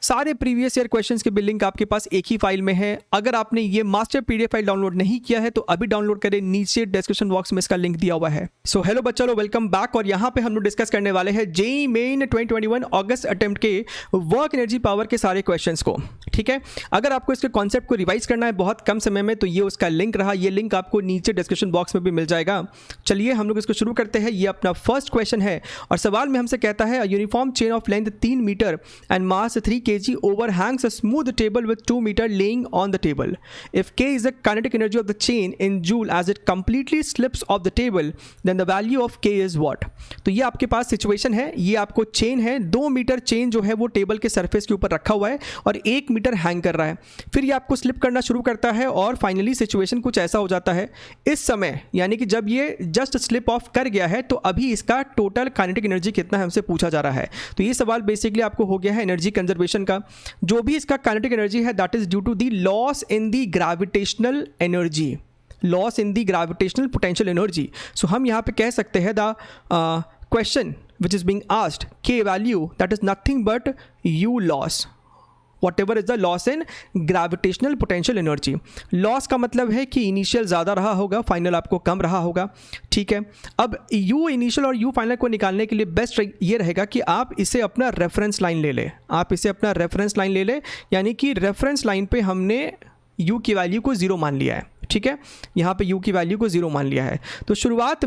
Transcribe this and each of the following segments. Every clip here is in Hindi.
सारे प्रीवियस ईयर क्वेश्चंस के भी लिंक आपके पास एक ही फाइल में है। अगर आपने ये मास्टर पीडीएफ फाइल डाउनलोड नहीं किया है तो अभी डाउनलोड करें, नीचे डिस्क्रिप्शन बॉक्स में इसका लिंक दिया हुआ है। सो हेलो बच्चों, वेलकम बैक। और यहाँ पे हम लोग डिस्कस करने वाले हैं जेईई मेन 2021 अगस्त अटेम्प्ट के वर्क एनर्जी पावर के सारे क्वेश्चंस को। ठीक है, अगर आपको इसके कॉन्सेप्ट को रिवाइज करना है बहुत कम समय में तो ये उसका लिंक रहा, ये लिंक आपको नीचे डिस्क्रिप्शन बॉक्स में भी मिल जाएगा। चलिए हम लोग इसको शुरू करते हैं। ये अपना फर्स्ट क्वेश्चन है और सवाल में हमसे कहता है uniform chain of length 3 metre and mass 3 kg overhangs a smooth table with 2 meter laying on the table. If K is the kinetic energy of the chain in joule as it completely slips off the table, then the value of K is what? तो ये आपके पास सिचुएशन है, ये आपको चेन है, 2 मीटर चेन जो है वो टेबल के सरफेस के ऊपर रखा हुआ है और 1 मीटर हैंग कर रहा है। फिर ये आपको स्लिप करना शुरू करता है और फाइनली सिचुएशन कुछ ऐसा हो जाता है। इस समय यानी कि जब ये जस्ट स्लिप ऑफ कर गया है तो अभी इसका टोटल काइनेटिक एनर्जी कितना है हमसे पूछा जा रहा है। तो ये सवाल बेसिकली आपको हो गया है एनर्जी कंजर्वेशन का। जो भी इसका काइनेटिक एनर्जी है that is due to the loss in the gravitational energy, loss in the gravitational potential energy. So हम यहाँ पे कह सकते हैं the question which is being asked के value that is nothing but you loss, whatever is the loss in gravitational potential energy। लॉस का मतलब है कि इनिशियल ज़्यादा रहा होगा, फाइनल आपको कम रहा होगा। ठीक है, अब यू इनिशियल और यू फाइनल को निकालने के लिए बेस्ट ये रहेगा कि आप इसे अपना रेफरेंस लाइन ले लें। आप इसे अपना रेफरेंस लाइन ले लें, यानी कि रेफरेंस लाइन पे हमने यू की वैल्यू को 0 मान लिया है। ठीक है, यहाँ पे u की वैल्यू को 0 मान लिया है। तो शुरुआत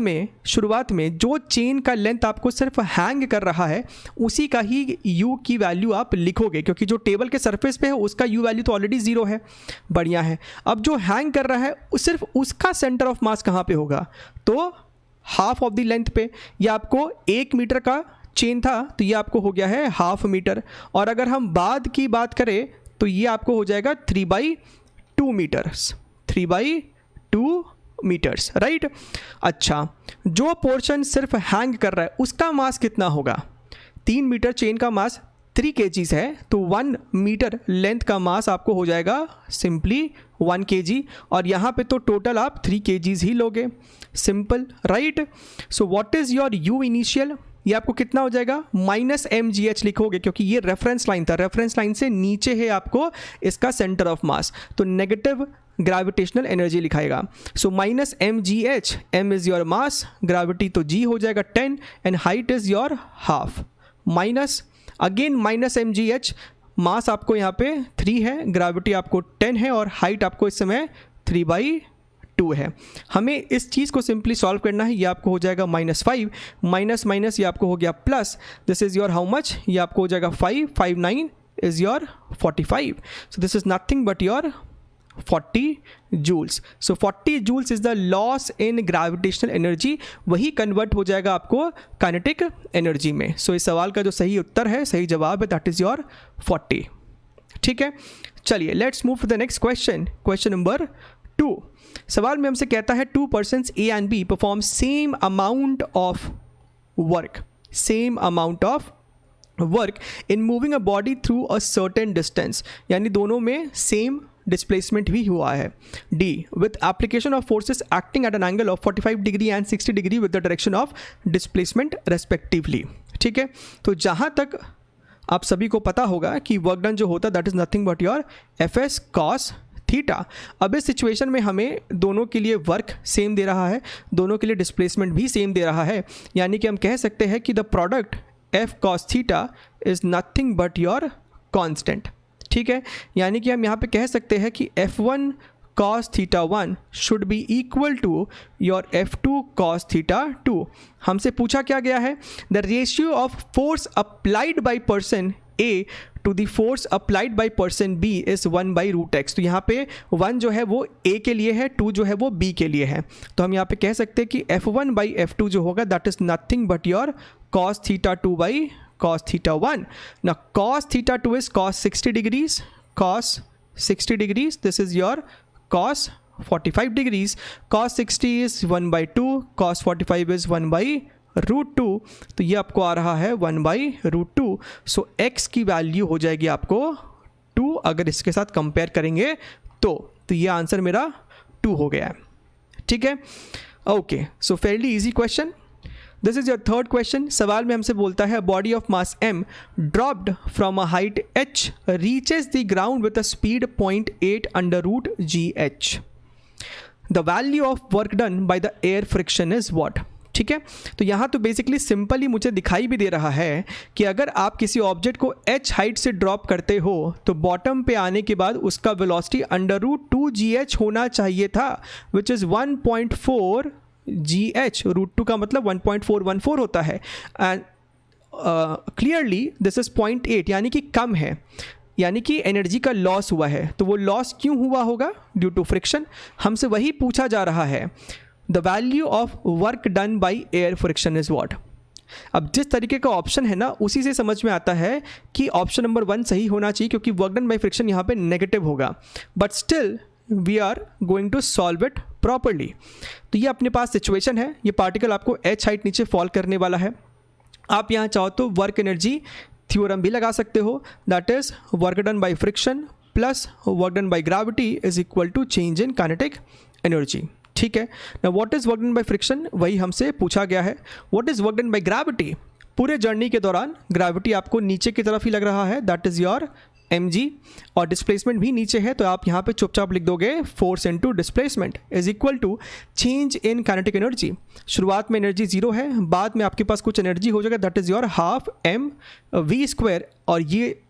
में जो चेन का लेंथ आपको सिर्फ हैंग कर रहा है उसी का ही u की वैल्यू आप लिखोगे, क्योंकि जो टेबल के सरफेस पे है उसका u वैल्यू तो ऑलरेडी 0 है। बढ़िया है। अब जो हैंग कर रहा है सिर्फ उसका सेंटर ऑफ मास कहाँ पे होगा, तो हाफ ऑफ द लेंथ पे। ये आपको 1 मीटर का चेन था तो ये आपको हो गया है हाफ मीटर, और अगर हम बाद की बात करें तो ये आपको हो जाएगा 3/2 मीटर्स, 3/2 मीटर्स, राइट। अच्छा, जो पोर्शन सिर्फ हैंग कर रहा है उसका मास कितना होगा? 3 मीटर चेन का मास 3 kgs है तो 1 मीटर लेंथ का मास आपको हो जाएगा सिंपली 1 kg, और यहाँ पे तो टोटल आप 3 kgs ही लोगे, simple, right. So what is your u initial? ये आपको कितना हो जाएगा? -mgh लिखोगे, क्योंकि ये रेफरेंस लाइन था, रेफरेंस लाइन से नीचे है आपको इसका सेंटर ऑफ मास, तो नेगेटिव ग्रेविटेशनल एनर्जी लिखाएगा। So -mgh, m is your mass, gravity तो g हो जाएगा 10 and height is your half, minus again -mgh, mass आपको यहाँ पे 3 है, ग्रेविटी आपको 10 है और हाइट आपको इस समय 3/2 है। हमें इस चीज़ को सिंपली सॉल्व करना है। ये आपको हो जाएगा -5 माइनस ये आपको हो गया plus, this is your how much, ये आपको हो जाएगा 5 9 is your 45। So this is nothing but your 40 joules. So 40 joules is the loss in gravitational energy, वही कन्वर्ट हो जाएगा आपको काइनेटिक एनर्जी में। सो इस सवाल का जो सही उत्तर है, सही जवाब है दैट इज योर 40। ठीक है, चलिए let's move to the next question, question number 2। सवाल में हमसे कहता है 2 persons A and B perform same amount of work in moving a body through a certain distance, यानी दोनों में सेम डिस्प्लेसमेंट भी हुआ है। D, with application of forces acting at an angle of 45 degree and 60 degree with the direction of displacement respectively। ठीक है, तो जहाँ तक आप सभी को पता होगा कि वर्क डन जो होता है that is nothing but your Fs cos theta. अब इस सिचुएशन में हमें दोनों के लिए वर्क सेम दे रहा है, दोनों के लिए डिस्प्लेसमेंट भी सेम दे रहा है, यानी कि हम कह सकते हैं कि the product F cos theta is nothing but your constant. ठीक है, यानी कि हम यहाँ पे कह सकते हैं कि F1 cos theta 1 should be equal to your F2 cos theta 2। हमसे पूछा क्या गया है? The ratio of force applied by person A to the force applied by person B is 1/√x। तो यहाँ पे 1 जो है वो A के लिए है, 2 जो है वो B के लिए है। तो हम यहाँ पे कह सकते हैं कि F1/F2 जो होगा that is nothing but your cos theta 2/cos theta 1। Now cos theta 2 is cos 60 degrees, cos 60 degrees, this is your cos 45 degrees, cos 60 is 1/2, cos 45 is 1/√2, तो ये आपको आ रहा है 1/√2। सो x की वैल्यू हो जाएगी आपको 2, अगर इसके साथ कंपेयर करेंगे तो ये आंसर मेरा 2 हो गया है। ठीक है, okay, so fairly easy question. This is your third question. सवाल में हमसे बोलता है body of mass m dropped from a height h reaches the ground with a speed 0.8 under root GH। The value of work done by the air friction is what. ठीक है, तो यहाँ तो बेसिकली सिंपली मुझे दिखाई भी दे रहा है कि अगर आप किसी ऑब्जेक्ट को h हाइट से ड्रॉप करते हो तो बॉटम पे आने के बाद उसका वेलोसिटी अंडर रूट 2GH होना चाहिए था, विच इज़ 1.4 GH। रूट 2 का मतलब 1.414 होता है एंड क्लियरली दिस इज 0.8 यानी कि कम है, यानी कि एनर्जी का लॉस हुआ है। तो वो लॉस क्यों हुआ होगा? Due to friction. हमसे वही पूछा जा रहा है, the value of work done by air friction is what. अब जिस तरीके का ऑप्शन है ना उसी से समझ में आता है कि ऑप्शन नंबर 1 सही होना चाहिए, क्योंकि वर्क डन बाई फ्रिक्शन यहाँ पे नेगेटिव होगा, but still we are going to solve it properly. तो ये अपने पास सिचुएशन है, ये पार्टिकल आपको h हाइट नीचे फॉल करने वाला है। आप यहाँ चाहो तो वर्क एनर्जी थ्योरम भी लगा सकते हो, that is work done by friction plus work done by gravity is equal to change in kinetic energy. ठीक है, ना what is work done by friction वही हमसे पूछा गया है। What is work done by gravity? पूरे जर्नी के दौरान ग्रेविटी आपको नीचे की तरफ ही लग रहा है, दैट इज योर mg, और डिस्प्लेसमेंट भी नीचे है, तो आप यहाँ पे चुपचाप लिख दोगे force into displacement is equal to change in kinetic energy. शुरुआत में एनर्जी 0 है, बाद में आपके पास कुछ एनर्जी हो जाएगा, that is your half mv², और ये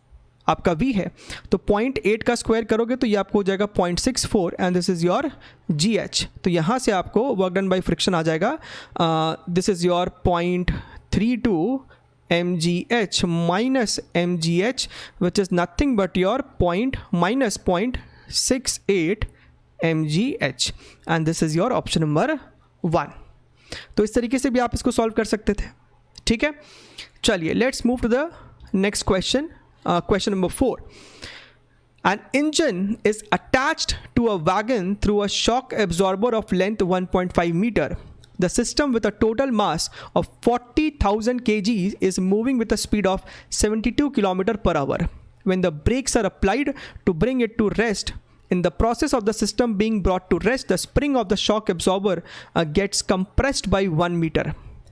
आपका v है, तो 0.8 का स्क्वायर करोगे तो ये आपको हो जाएगा 0.64 and this is your GH। तो यहाँ से आपको वर्क डन बाई फ्रिक्शन आ जाएगा, this is your 0.32 mgh minus mgh, which is nothing but your minus 0.68 mgh, and this is your option number 1। तो इस तरीके से भी आप इसको सॉल्व कर सकते थे। ठीक है, चलिए let's move to the next question. Question number 4। An engine is attached to a wagon through a shock absorber of length 1.5 meter. The system with a total mass of 40,000 kg is moving with a speed of 72 km per hour. When the brakes are applied to bring it to rest, in the process of the system being brought to rest, the spring of the shock absorber gets compressed by 1 meter.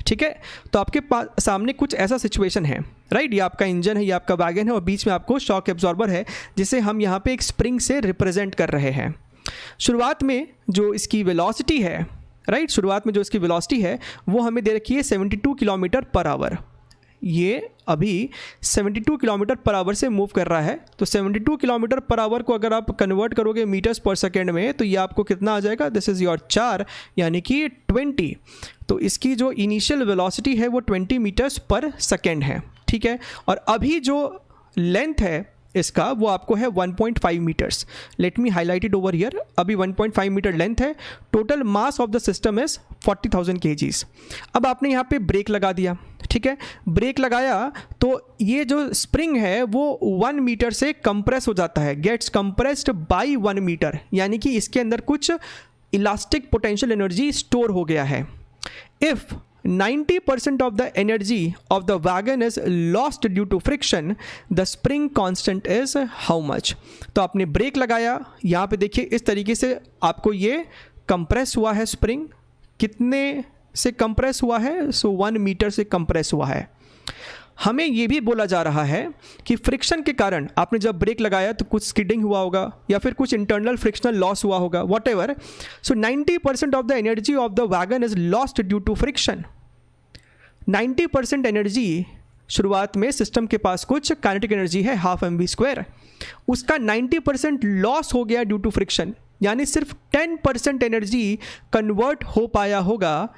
ठीक है, तो आपके पास सामने कुछ ऐसा सिचुएशन है, राइट। ये आपका इंजन है, ये आपका वैगन है, और बीच में आपको शॉक एब्जॉर्बर है जिसे हम यहाँ पे एक स्प्रिंग से रिप्रेजेंट कर रहे हैं। शुरुआत में जो इसकी वेलोसिटी है, राइट, शुरुआत में जो इसकी वेलोसिटी है वो हमें दे रखी है 72 किलोमीटर पर आवर। ये अभी 72 किलोमीटर पर आवर से मूव कर रहा है, तो 72 किलोमीटर पर आवर को अगर आप कन्वर्ट करोगे मीटर्स पर सेकेंड में तो ये आपको कितना आ जाएगा? दिस इज़ योर 4 यानी कि 20। तो इसकी जो इनिशियल वेलोसिटी है वो 20 मीटर्स पर सेकेंड है। ठीक है, और अभी जो लेंथ है इसका वो आपको है 1.5 metres. Let me highlight it over here. अभी 1.5 मीटर लेंथ है। Total mass of the system is 40,000 kgs। अब आपने यहाँ पे ब्रेक लगा दिया, ठीक है, ब्रेक लगाया तो ये जो स्प्रिंग है वो 1 मीटर से कंप्रेस हो जाता है, गेट्स कंप्रेस्ड बाय 1 मीटर, यानी कि इसके अंदर कुछ इलास्टिक पोटेंशियल एनर्जी स्टोर हो गया है। If 90% of the energy of the wagon is lost due to friction, the spring constant is how much? तो आपने ब्रेक लगाया, यहाँ पे देखिए इस तरीके से आपको ये कंप्रेस हुआ है। स्प्रिंग कितने से कंप्रेस हुआ है? सो 1 मीटर से कंप्रेस हुआ है। हमें ये भी बोला जा रहा है कि फ्रिक्शन के कारण आपने जब ब्रेक लगाया तो कुछ स्किडिंग हुआ होगा या फिर कुछ इंटरनल फ्रिक्शनल लॉस हुआ होगा, whatever. So 90% of the energy of the wagon is lost due to friction. 90% energy शुरुआत में सिस्टम के पास कुछ काइनेटिक एनर्जी है हाफ mv², उसका 90% लॉस हो गया ड्यू टू फ्रिक्शन, यानी सिर्फ 10% एनर्जी कन्वर्ट हो पाया होगा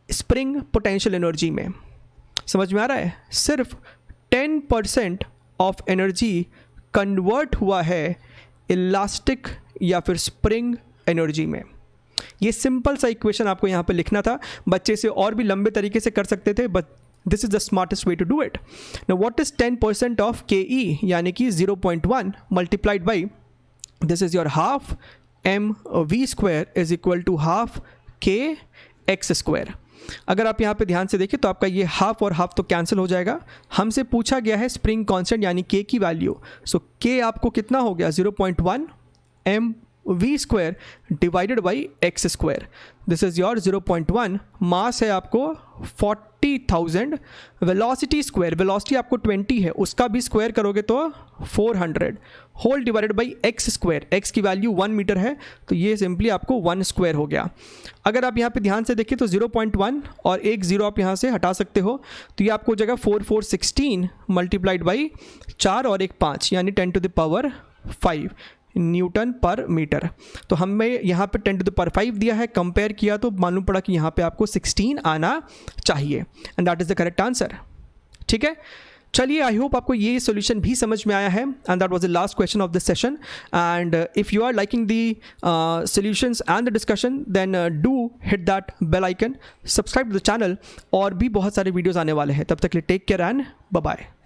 स्प्रिंग पोटेंशियल एनर्जी में। समझ में आ रहा है? सिर्फ 10% ऑफ एनर्जी कन्वर्ट हुआ है इलास्टिक या फिर स्प्रिंग एनर्जी में। ये सिंपल सा इक्वेशन आपको यहाँ पे लिखना था। बच्चे से और भी लंबे तरीके से कर सकते थे, but this is the smartest way to do it. Now what is 10% of ke, यानी कि 0.1 multiplied by this is your half mv² is equal to half kx²। अगर आप यहाँ पे ध्यान से देखें तो आपका ये हाफ और हाफ तो कैंसिल हो जाएगा। हमसे पूछा गया है स्प्रिंग कांस्टेंट यानी k की वैल्यू। सो k आपको कितना हो गया? 0.1 m v square divided by x square. This is your 0.1। मास है आपको 40,000। वेलोसिटी स्क्वायर, वेलोसिटी आपको 20 है, उसका भी स्क्वायर करोगे तो 400 whole divided by x square. एक्स की वैल्यू 1 मीटर है, तो ये सिंपली आपको 1 स्क्वायर हो गया। अगर आप यहाँ पे ध्यान से देखिए तो 0.1 और एक 0 आप यहाँ से हटा सकते हो, तो ये आपको हो जाएगा 4416 मल्टीप्लाइड बाई 4 और एक 5 यानी 10⁵ न्यूटन पर मीटर। तो हमें यहाँ पे 10⁵ दिया है, कंपेयर किया तो मालूम पड़ा कि यहाँ पे आपको 16 आना चाहिए and that is the correct answer. ठीक है, चलिए आई होप आपको ये सॉल्यूशन भी समझ में आया है and that was the last question of this session. And if you are liking the solutions and the discussion then do hit that bell icon, subscribe to the channel, और भी बहुत सारे वीडियोज़ आने वाले हैं। तब तक के लिए take care and bye bye.